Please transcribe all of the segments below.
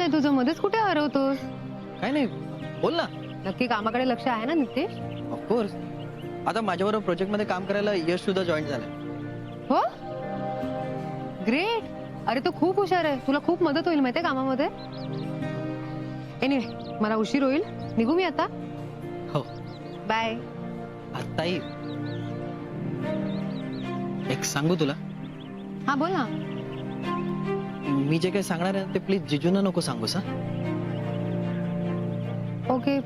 चाललंय तुझं? मध्येच कुठे हरवतोस? काय नाही, बोल ना. नक्की कामाकडे लक्ष आहे ना नितेश? ऑफकोर्स. आता माझ्याबरोबर प्रोजेक्ट मध्ये काम करायला यश सुद्धा जॉईन झालाय. हो, ग्रेट. अरे तो खूप हुशार आहे, तुला खूप मदत होईल माहितीये कामामध्ये. एनिवे, मला उशीर होईल, निघू मी आता. हो. बाय. ताई, एक सांगू तुला? हा बोल ना. मी जे काही सांगणार आहे ते प्लीज जिजूंना नको सांगूस हा. ओके,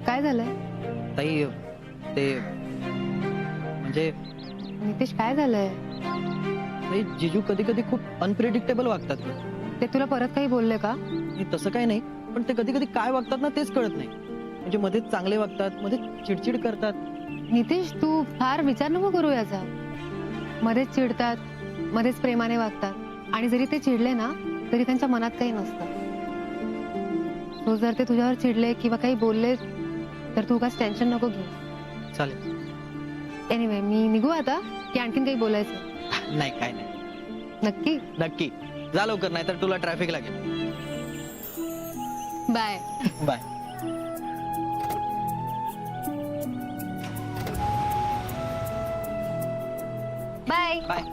काय झालंय? ताई, ते म्हणजे नितेश काय झालंय? ताई, जिजू कधी कधी खूप अनप्रेडिक्टेबल वागतात ग. ते तुला परत काही बोलले का? नाही, तसं काही नाही, पण ते कधी कधी काय वागतात ना तेच कळत नाही. म्हणजे मध्येच चांगले वागतात, मध्ये चिडचिड करतात. नितेश तू फार विचार नको करू याचा. मध्येच चिडतात, मध्येच प्रेमाने वागतात आणि जरी ते चिडले ना तरी त्यांच्या मनात काही नसतं. तो जर ते तुझ्यावर चिडले किंवा काही बोलले तर तू उगाच टेन्शन नको घेऊ. चालेल. एनिवे, मी निघू आता की आणखीन काही बोलायचं? नाही, काय नाही. नक्की? नक्की जा लवकर, नाही तर तुला ट्रॅफिक लागेल. बाय. बाय. बाय. बाय.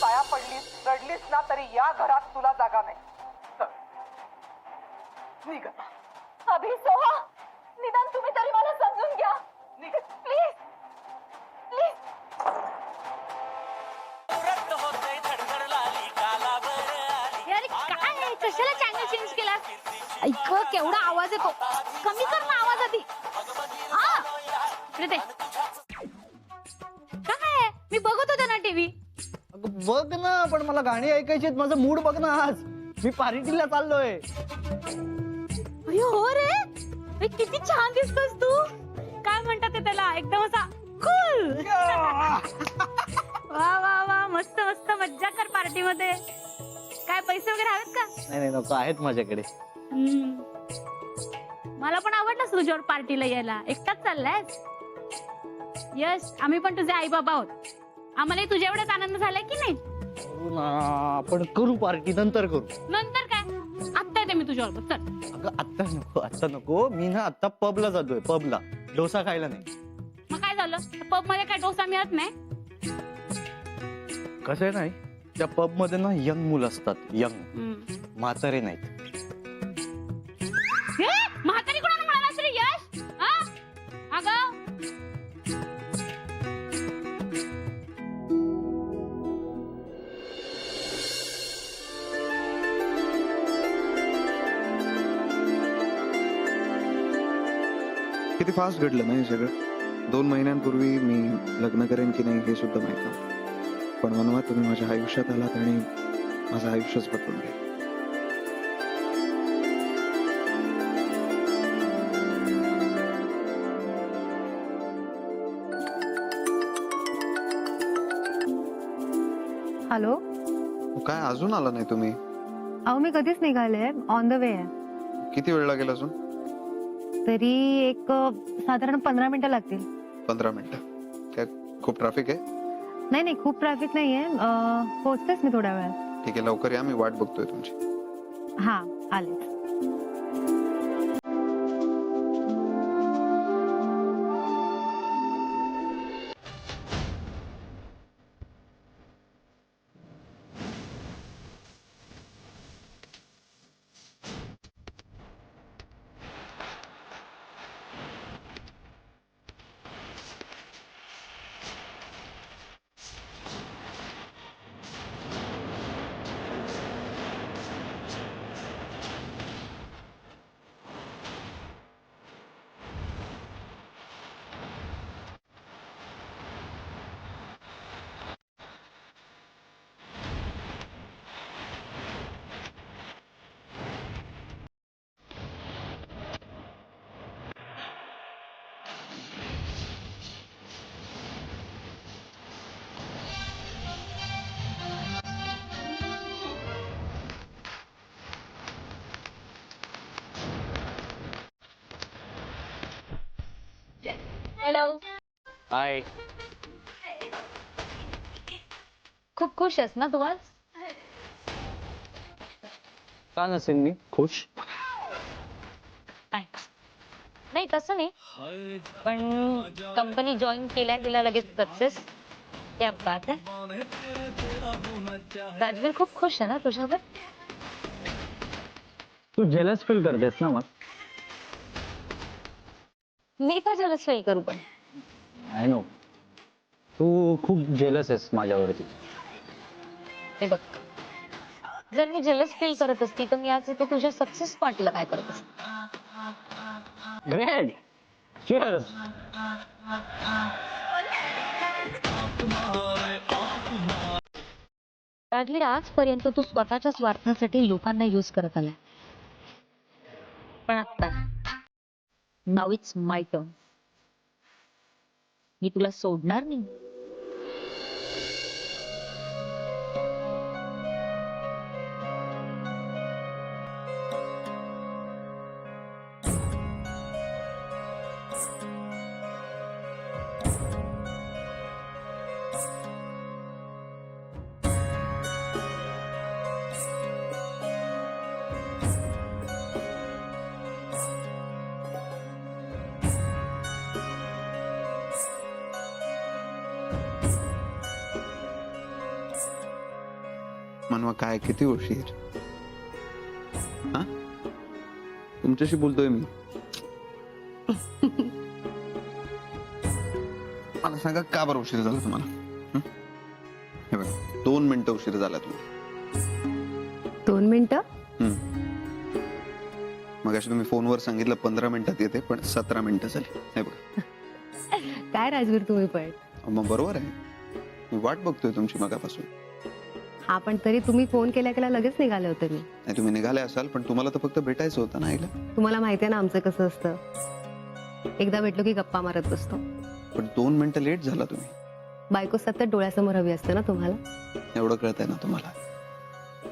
पाया पडलीस रडलीस ना तरी या घरात तुला जागा नाही. निघ आता. अभि, सोहा, निदान तुम्ही तरी मला समजून घ्या निघ. Please please. यार काय आहे? कशाला चॅनल चेंज केला? ऐक, केवढा आवाज येतो. कमी कर ना आवाज आधी. हा, इकडे दे. काय मी बघत होते ना टीव्ही. अगं बघ ना, पण मला गाणी ऐकायची आहेत. माझा मूड बघ ना आज. मी पार्टीला चाललोय. अयो हो रे, अरे किती छान दिसतोस तू. काय म्हणतात ते त्याला, एकदम असा कूल. वा वा वा, मस्त मस्त मज्जा कर पार्टी मध्ये. काय पैसे वगैरे हवेत का? नाही नाही, नको, आहेत माझ्याकडे. मला पण आवडलंस तुझ्यावर पार्टीला यायला. एकटाच चाललायस? यश, आम्ही पण तुझे आई बाबा आहोत. आम्हालाही तुझ्या एवढाच आनंद झालाय की नाही? करू ना, आपण करू पार्टी, नंतर करू. नंतर काय, आत्ता येते मी तुझ्याबरोबर. चल. अगं आत्ता नको, आत्ता नको. मी ना आत्ता पबला जातोय, पबला. डोसा खायला नाही. मग काय झालं, पब मध्ये काय डोसा मिळत नाही? कसं आहे नाही, त्या पब मध्ये ना यंग मुलं असतात. यंग, म्हातारे नाहीत. हे, म्हातारी कोणाला म्हणालास रे यश? हा? अगं किती फास्ट घडलं ना हे सगळं. 2 महिन्यांपूर्वी मी लग्न करेन की नाही हे सुद्धा माहित नव्हतं. पण मनवा, तुम्ही माझ्या आयुष्यात आलात आणि माझं आयुष्यच बदलून गेलं. हॅलो. काय अजून आला नाही तुम्ही? अहो मी कधीच निघाले, ऑन द वे आहे. किती वेळ लागेल अजून? तरी एक साधारण 15 मिनिटं लागतील. 15 मिनिटं? काय खूप ट्रॅफिक आहे? नाही नाही, खूप ट्रॅफिक नाहीये. पोहोचतेच मी थोड्या वेळात. ठीक आहे, लवकर या, मी वाट बघतोय तुमची. हा, आले. हॅलो. हाय. खूप खुश आहेस ना तू आज? का नसेल मी खुश? नाही तसं नाही, पण कंपनी जॉईन केल्या तिला लगेच सक्सेस. क्या बात आहे. राजवीर खूप खुश आहे ना तुझ्यावर? तू जेलस फील करतेस ना मग? मी का जलस फील करू पण? आय नो, तू खूप जेलस आहेस माझ्यावरती. हे बघ, जर मी जलस फील करत असती तर मी आज इथे तुझ्या सक्सेस पार्टीला काय करत असते? Great, cheers. राजवीर, आजपर्यंत तू स्वतःच्या स्वार्थासाठी लोकांना यूज करत आलाय, पण आता नाव इट्स माय टर्न. मी तुला सोडणार नाही. मनवा काय किती उशीर? हा, तुमच्याशी बोलतोय मी. मला सांगा का बरं उशीर झाला तुम्हाला? हं? हे बघा, 2 मिनिटं उशीर झाला तुम्हाला. 2 मिनिटं? मग अशी तुम्ही फोनवर सांगितलं 15 मिनिटात येते, पण 17 मिनिटं झाली. हे बघा. काय राजवीर तुम्ही पण? मग बरोबर आहे, मी वाट बघतोय तुमची मगापासून. हा, पण तरी तुम्ही फोन केल्या केल्या लगेच निघाले होते मी. नाही, तुम्ही निघाले असाल, पण तुम्हाला तर फक्त भेटायचं होतं ना आईला. तुम्हाला माहिती आहे ना आमचं कसं असतं, एकदा भेटलो की गप्पा मारत बसतो. पण 2 मिनिटं लेट झाला तुम्ही. बायको सतत डोळ्यासमोर हवी असते ना तुम्हाला. एवढं कळतंय ना तुम्हाला?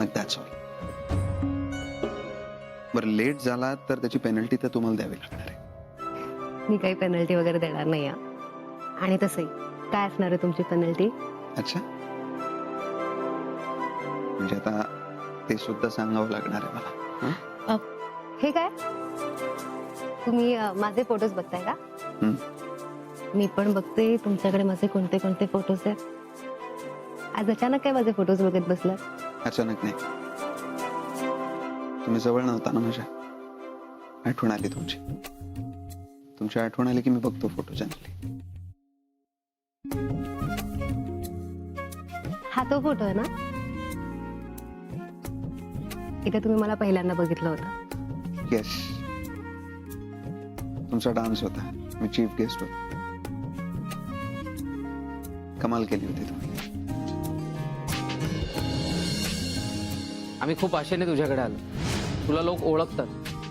मग दॅट्स ऑल. बरं, लेट झाला तर त्याची पेनल्टी तर तुम्हाला द्यावी लागणार आहे. मी काही पेनल्टी वगैरे देणार नाही. आणि तसंही काय असणार आहे तुमची पेनल्टी? अच्छा, म्हणजे आता ते सुद्धा सांगावं लागणार आहे मला. हं? हे काय, तुम्ही माझे फोटोज बघताय का? हं. मी पण बघते तुमच्याकडे माझे कोणते कोणते फोटोज आहेत. आज अचानक काय माझे फोटोज बघत बसलात? अचानक नाही, तुम्ही जवळ नव्हता ना माझ्या. आठवण आली तुमची. तुमची आठवण आली की मी बघतो फोटो जनरली. हा तो फोटो आहे ना? इथे तुम्ही मला पहिल्यांदा बघितलं होतं. येस, तुमचा डान्स होता, मी चीफ गेस्ट होतो. कमाल केली होती तुम्ही. आम्ही खूप आशेने तुझ्याकडे आलो. तुला लोक ओळखतात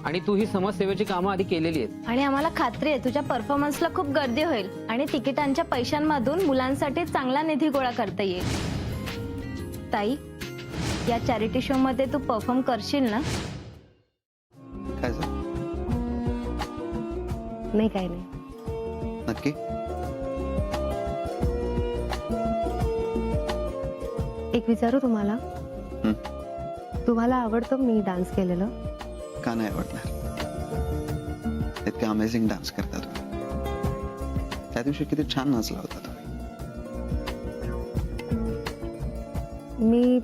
आणि तू ही समाजसेवेची कामं आधी केलेली आहेत. आणि आम्हाला खात्री आहे तुझ्या परफॉर्मन्सला खूप गर्दी होईल आणि तिकिटांच्या पैशांमधून मुलांसाठी चांगला निधी गोळा करता येईल. ताई, या चॅरिटी शो मध्ये तू परफॉर्म करशील ना? काय झालं? नाही, काही नाही. नक्की? एक विचारू तुम्हाला? हं. तुम्हाला आवडतं मी डान्स केलेलं? का नाही आवडणार? इतका अमेझिंग डान्स करता तुम्ही. त्या दिवशी किती छान नाचला होता तुम्ही. मी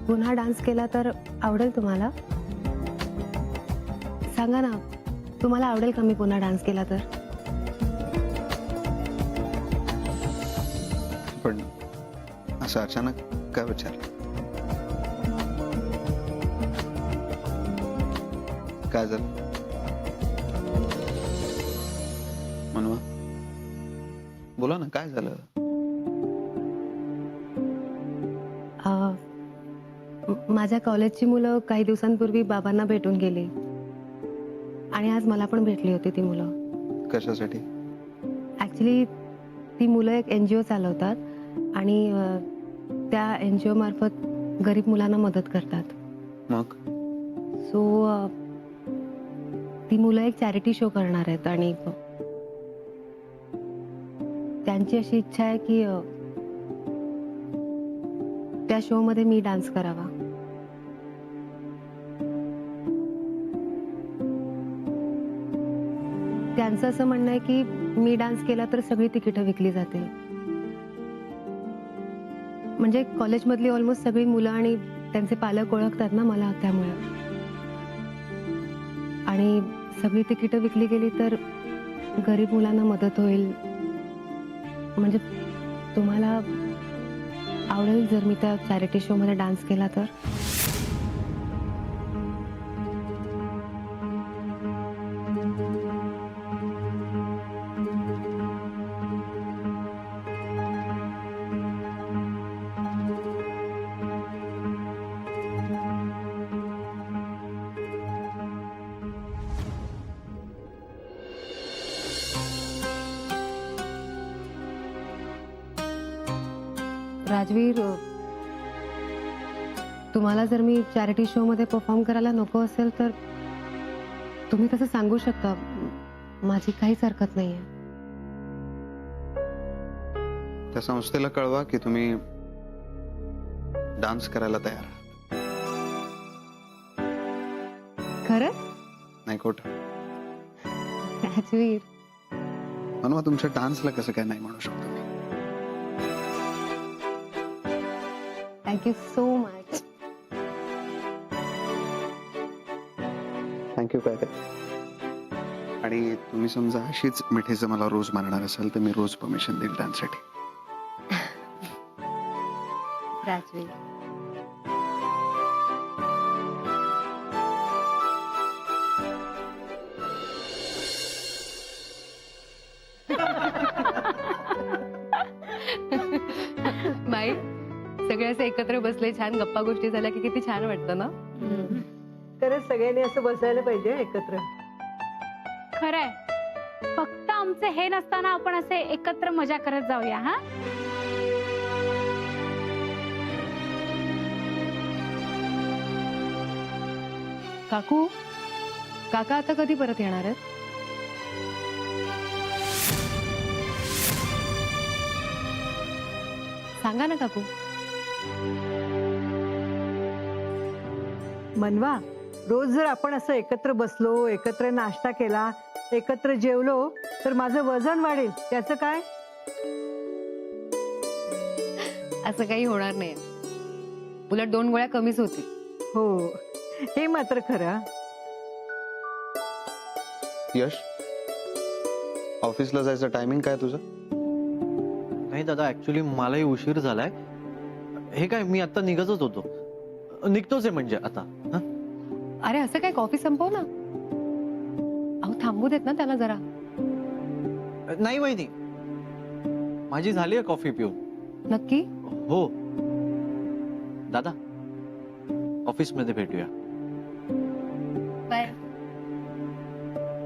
पुन्हा डान्स केला तर आवडेल तुम्हाला? सांगा ना, तुम्हाला आवडेल का मी पुन्हा डान्स केला तर? पण असं अचानक काय विचारलं? काय झालं? मनवा, बोला ना, काय झालं? माझ्या कॉलेजची मुलं काही दिवसांपूर्वी बाबांना भेटून गेली आणि आज मला पण भेटली होती ती मुलं. कशासाठी? ऍक्च्युली ती मुलं एक NGO चालवतात आणि त्या NGO मार्फत गरीब मुलांना मदत करतात. मग सो ती मुलं एक चॅरिटी शो करणार आहेत आणि त्यांची अशी इच्छा आहे की त्या शो मध्ये मी डान्स करावा. त्यांचं असं म्हणणं आहे की मी डान्स केला तर सगळी तिकीटं विकली जातील. म्हणजे कॉलेजमधली ऑलमोस्ट सगळी मुलं आणि त्यांचे पालक ओळखतात ना मला, त्यामुळे. आणि सगळी तिकीटं विकली गेली तर गरीब मुलांना मदत होईल. म्हणजे तुम्हाला आवडेल जर मी त्या चॅरिटी शो मध्ये डान्स केला तर? राजवीर, तुम्हाला जर मी चॅरिटी शो मध्ये परफॉर्म करायला नको असेल तर तुम्ही तसं सांगू शकता. माझी काहीच हरकत नाहीये. त्या संस्थेला कळवा की तुम्ही डान्स करायला तयार आहात. खरं? नाही खोटं. राजवीर, म्हणून तुमच्या डान्सला कसं काय नाही म्हणू शकतो मी. Thank you so much. थँक्यू काय ते. आणि तुम्ही समजा अशीच मिठीचं मला रोज मारणार असाल तर मी रोज परमिशन देईल डान्ससाठी. राजवीर, बाई, सगळे असे एकत्र बसले, छान गप्पा गोष्टी झाल्या की किती छान वाटतं ना. खरंच सगळ्यांनी असं बसायला पाहिजे एकत्र. खरंय. फक्त आमचे हे नसताना आपण असे एकत्र मजा करत जाऊया. हा, काकू, काका आता कधी परत येणार आहेत? सांगा ना काकू. मनवा, रोज जर आपण असं एकत्र बसलो, एकत्र नाश्ता केला, एकत्र जेवलो तर माझं वजन वाढेल. त्याचं काय? असं काही होणार नाही. उलट 2 गोळ्या कमीच होतील. हो, हे मात्र खरं. यश, ऑफिसला जायचं टायमिंग काय तुझं? नाही दादा, ऍक्च्युली मलाही उशीर झालाय. हे काय, मी आता निघतच होतो. निघतोच आहे म्हणजे आता. हं? अरे असं काय, कॉफी संपव ना. अहो थांबू देत ना त्याला जरा. नाही वहिनी, माझी झाली आहे कॉफी पिऊन. नक्की? हो दादा, ऑफिस मध्ये भेटूया. बाय.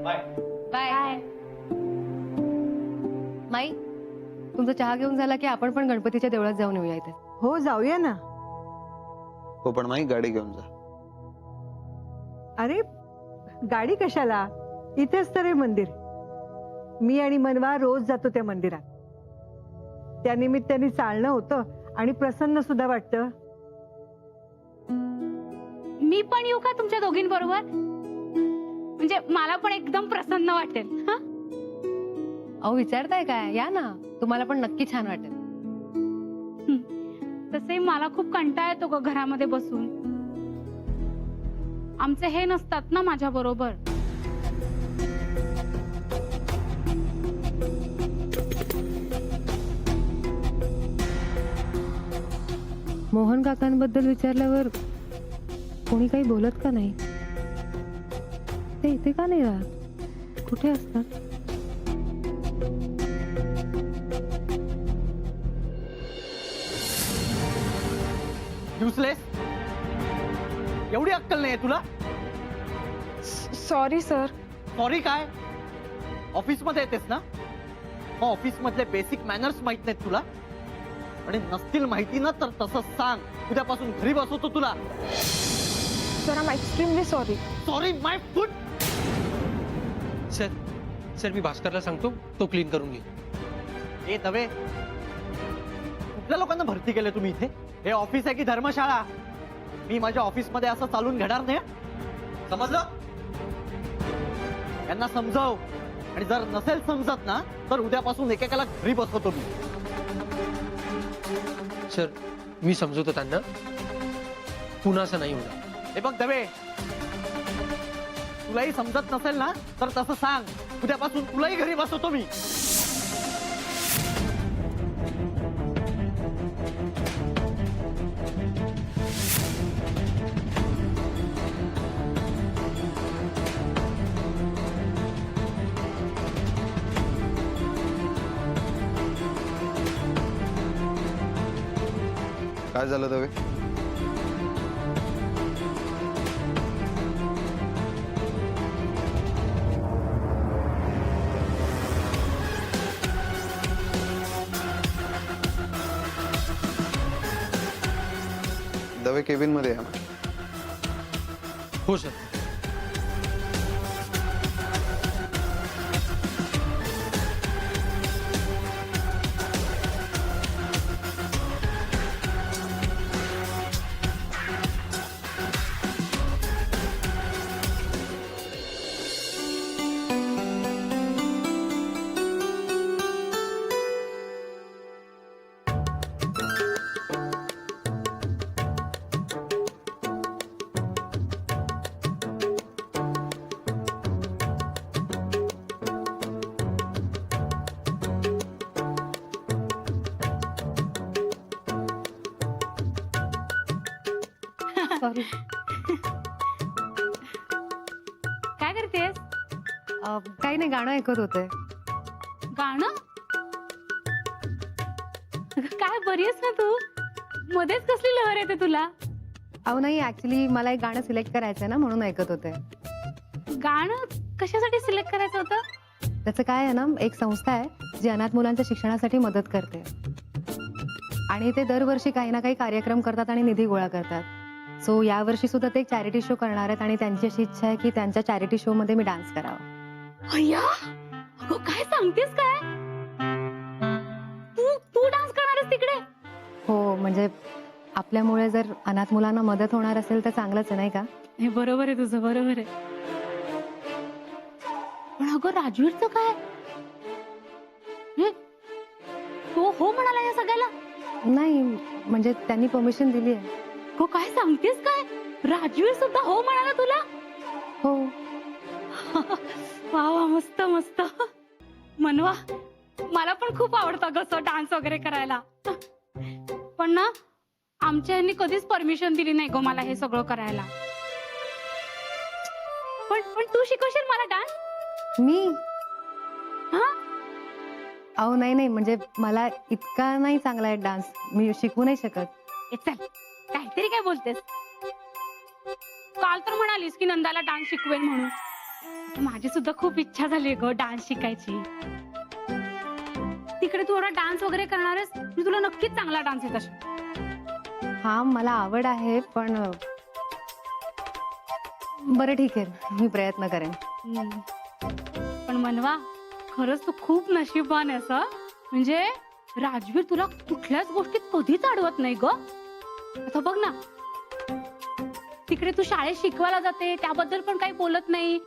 बाय. माई, तुमचा चहा घेऊन झाला की आपण पण गणपतीच्या देवळात जाऊन येऊया इथे. हो, जाऊया ना. हो, पण माई गाडी घेऊन जा. अरे गाडी कशाला, इथेच तर आहे मंदिर. मी आणि मनवा रोज जातो त्या मंदिरात. त्या निमित्ताने चालणं होतं आणि प्रसन्न सुद्धा वाटतं. मी पण येऊ का तुमच्या दोघींबरोबर? म्हणजे मला पण एकदम प्रसन्न वाटेल. हा, अहो विचारताय काय, या ना, तुम्हाला पण नक्की छान वाटेल. तसे मला खूप कंटाळा येतो ग घरामध्ये बसून. आमचे हे नसतात ना माझ्या बरोबर. मोहन काकांबद्दल विचारल्यावर कोणी काही बोलत का नाही? ते इथे का नाही राहत? कुठे असतात? युजलेस, एवढी अक्कल नाही तुला? Sorry sir. सॉरी काय? ऑफिस मध्ये येतेस ना? ऑफिस मधले बेसिक मॅनर्स माहित नाहीत तुला? आणि नसतील माहिती ना तर तसं सांग. उद्यापासून घरी बसवतो तुला. Sir, I am extremely sorry. Sorry my food. Sir, मी भास्करला सांगतो, तो क्लीन करून घे. ए दवे, कुठल्या लोकांना भरती केले तुम्ही इथे? हे ऑफिस आहे की धर्मशाळा? मी माझ्या ऑफिस मध्ये असं चालून घेणार नाही, समजलं? यांना समजाव, आणि जर नसेल समजत ना तर उद्यापासून एकेकाला घरी बसवतो मी. सर मी समजवतो त्यांना, पुन्हा असं नाही होणार. हे बघ दवे, तुलाही समजत नसेल ना तर तसं सांग, उद्यापासून तुलाही घरी बसवतो मी. काय झालं दवे? दवे केबिन मध्ये या. हो सर. सॉरी. काय करतेस? काही नाही, गाणं ऐकत होते. गाणं? काय बरी आहेस ना तू? मध्येच कसली लहर येते तुला? अहो नाही, ऍक्च्युली मला एक गाणं सिलेक्ट करायचंय ना, म्हणून ऐकत होते. गाणं कशासाठी सिलेक्ट करायचं होतं? त्याचं काय आहे ना, एक संस्था आहे जी अनाथ मुलांच्या शिक्षणासाठी मदत करते, आणि ते दरवर्षी काही ना काही कार्यक्रम करतात आणि निधी गोळा करतात. सो यावर्षी सुद्धा ते एक चॅरिटी शो करणार आहेत, आणि त्यांची अशी इच्छा आहे की त्यांच्या चॅरिटी शो मध्ये मी डान्स करावा. अय्या, अगं काय सांगतेस काय? तू तू डान्स करणार आहेस तिकडे? हो, म्हणजे आपल्यामुळे जर अनाथ मुलांना मदत होणार असेल तर चांगलंच आहे, नाही का? हे बरोबर आहे तुझं, बरोबर आहे. पण अगं राजवीरचं काय? हे, तो हो म्हणाला या सगळ्याला? नाही, म्हणजे त्यांनी परमिशन दिली आहे. हो, काय सांगतेस काय? राजवीर सुद्धा हो म्हणाला तुला? हो. वा वा, मस्त मस्त. मनवा, मला पण खूप आवडतं कसं डान्स वगैरे करायला. पण ना आमच्या ह्यांनी कधीच परमिशन दिली नाही गो मला हे सगळं करायला. पण पण तू शिकवशील मला डान्स? मी? हा? अहो नाही नाही, म्हणजे मला इतका नाही चांगला आहे डान्स, मी शिकवू नाही शकत. ए चल, काहीतरी काय बोलतेस? काल तर म्हणालीस की नंदाला डान्स शिकवेल म्हणून. माझी सुद्धा खूप इच्छा झाली ग डान्स शिकायची. तिकडे तू डान्स वगैरे करणार आहेस, मी तुला नक्कीच चांगला डान्स येत असेल. हा, मला आवड आहे, पण बरं ठीक आहे, मी प्रयत्न करेन. पण मनवा, खरंच तू खूप नशीबवान आहेस हं. म्हणजे राजवीर तुला कुठल्याच गोष्टीत कधीच अडवत नाही ग. आता बघ ना, तिकडे तू शाळेत शिकवायला जाते त्याबद्दल पण काही बोलत नाही.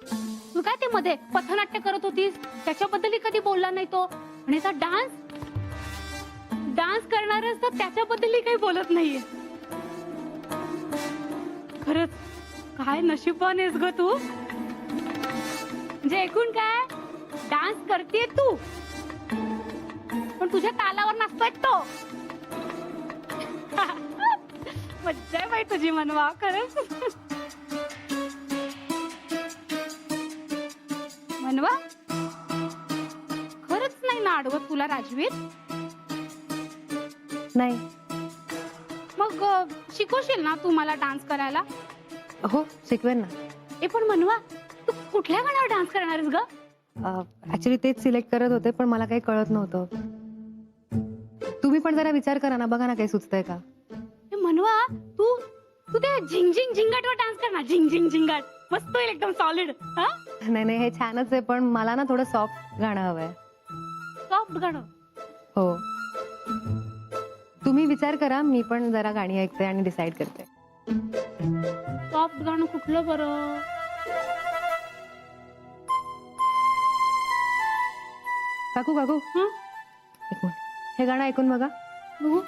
तू काय ते मध्ये पथनाट्य करत होतीस त्याच्याबद्दलही कधी बोलला नाही तो. आणि आता डान्स करणार आहेस तर त्याच्याबद्दलही काही बोलत नाहीये. खरंच काय नशीबवान आहेस ग तू. म्हणजे एकूण काय, डान्स करतेय तू पण तुझ्या तालावर नसतोय तो. मज्जा आहे बाई तुझी मनवा, खरंच. मनवा, खरंच नाही ना अडवत तुला राजवीर? नाही. मग शिकवशील ना तू मला डान्स करायला? हो, शिकवेन ना. ए पण मनवा, तू कुठल्या गाण्यावर डान्स करणार आहेस ग? ऍक्च्युली तेच सिलेक्ट करत होते, पण मला काही कळत नव्हतं. तुम्ही पण जरा विचार करा ना, बघा ना काही सुचतंय का. मनवा, तू तू ते झिंग झिंग झिंगाटवर डान्स कर ना. झिंग झिंग झिंगाट मस्त होईल, एकदम सॉलिड. नाही नाही, हे छानच आहे, पण मला ना थोडं सॉफ्ट गाणं हवंय. सॉफ्ट गाणं? हो. तुम्ही विचार करा, मी पण जरा गाणी ऐकते आणि डिसाईड करते. सॉफ्ट गाणं कुठलं बरं? काकू काकू हं? एक मिनिट, हे गाणं ऐकून बघा. बघू.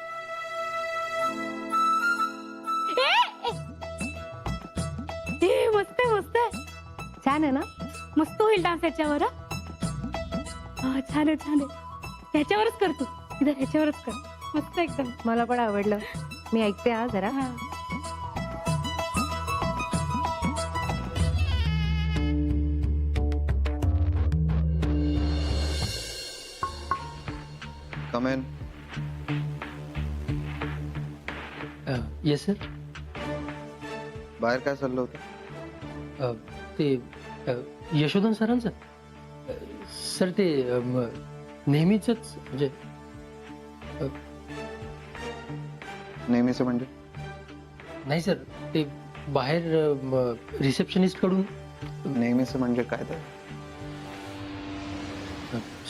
ए, मस्त आहे, मस्त आहे. छान आहे ना? मस्त होईल डान्स याच्यावर हं? हा, छान आहे, छान आहे. ह्याच्यावरच कर तू. इधर ह्याच्यावरच कर. मस्त एकदम. मला पण आवडलं. मी ऐकते हा जरा. हा. कम इन. Yes sir. बाहेर काय चाललं होतं? ते यशोधन सरांचं सर ते नेहमीच म्हणजे नेहमीच म्हणजे? नाही सर, ते बाहेर रिसेप्शनिस्ट कडून नेहमीच म्हणजे काय तर?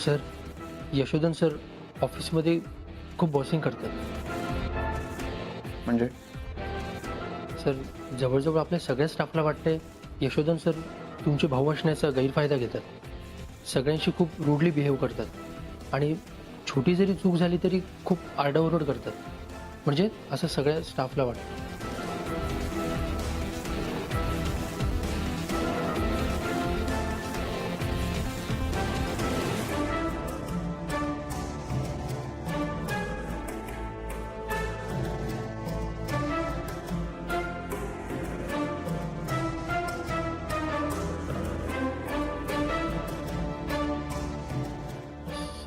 सर, यशोधन सर ऑफिसमध्ये खूप बॉसिंग करतात. म्हणजे सर, जवळजवळ आपल्या सगळ्या स्टाफला वाटतंय यशोधन सर तुमचे भाऊ असण्याचा गैरफायदा घेतात. सगळ्यांशी खूप रूडली बिहेव करतात आणि छोटी जरी चूक झाली तरी खूप आरडाओरड करतात. म्हणजे असं सगळ्या स्टाफला वाटतं.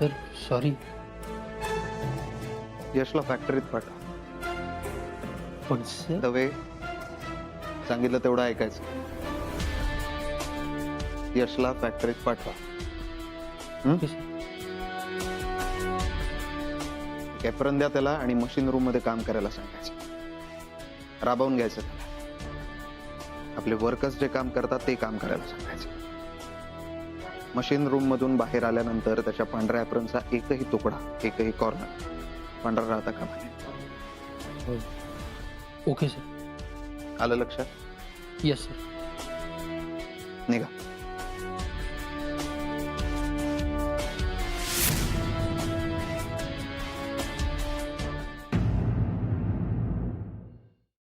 Sir, sorry. यशला फॅक्टरीत पाठवा. पण सर, दवे सांगितलं तेवढं ऐकायचं. यशला फॅक्टरीत पाठवा. एप्रन द्या त्याला आणि मशीन रूम मध्ये काम करायला सांगायचं. राबवून घ्यायचं त्याला. आपले वर्कर्स जे काम करतात ते काम करायला सांगायचं. मशीन रूम मधून बाहेर आल्यानंतर त्याच्या पांढऱ्या एप्रनचा एकही तुकडा, एकही कॉर्नर पांढरा राहता कामा नये. Okay sir. आलं लक्षात? Yes sir. निघा.